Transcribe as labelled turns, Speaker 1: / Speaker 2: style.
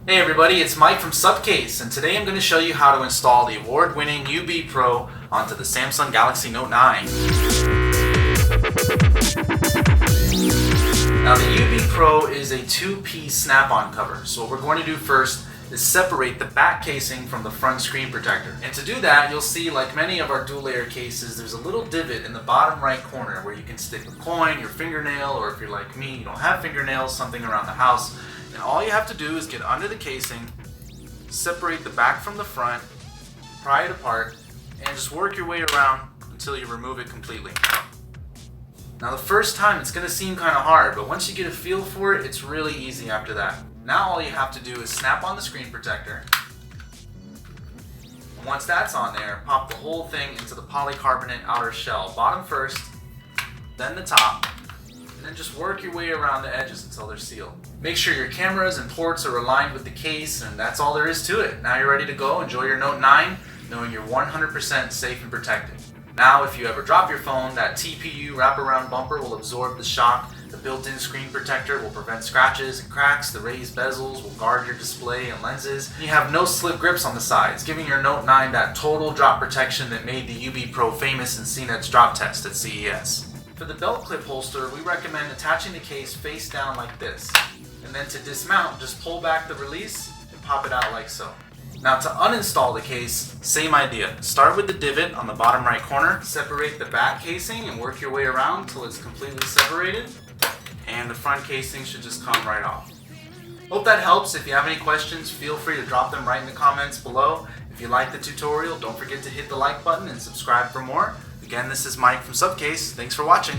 Speaker 1: Hey everybody, it's Mike from SUPCASE, and today I'm going to show you how to install the award-winning UB Pro onto the Samsung Galaxy Note9. Now the UB Pro is a two-piece snap-on cover, so what we're going to do first is separate the back casing from the front screen protector. And to do that, you'll see, like many of our dual-layer cases, there's a little divot in the bottom right corner where you can stick a coin, your fingernail, or if you're like me, you don't have fingernails, something around the house. And all you have to do is get under the casing, separate the back from the front, pry it apart, and just work your way around until you remove it completely. Now the first time it's going to seem kind of hard, but once you get a feel for it, it's really easy after that. Now all you have to do is snap on the screen protector. And once that's on there, pop the whole thing into the polycarbonate outer shell, bottom first, then the top, and then just work your way around the edges until they're sealed. Make sure your cameras and ports are aligned with the case, and that's all there is to it. Now you're ready to go. Enjoy your Note 9, knowing you're 100% safe and protected. Now if you ever drop your phone, that TPU wraparound bumper will absorb the shock. The built-in screen protector will prevent scratches and cracks. The raised bezels will guard your display and lenses. You have no slip grips on the sides, giving your Note 9 that total drop protection that made the UB Pro famous in CNET's drop test at CES. For the belt clip holster, we recommend attaching the case face down like this. And then to dismount, just pull back the release and pop it out like so. Now to uninstall the case, same idea. Start with the divot on the bottom right corner, separate the back casing and work your way around until it's completely separated. And the front casing should just come right off. Hope that helps. If you have any questions, feel free to drop them right in the comments below. If you like the tutorial, don't forget to hit the like button and subscribe for more. Again, this is Mike from SUPCASE. Thanks for watching.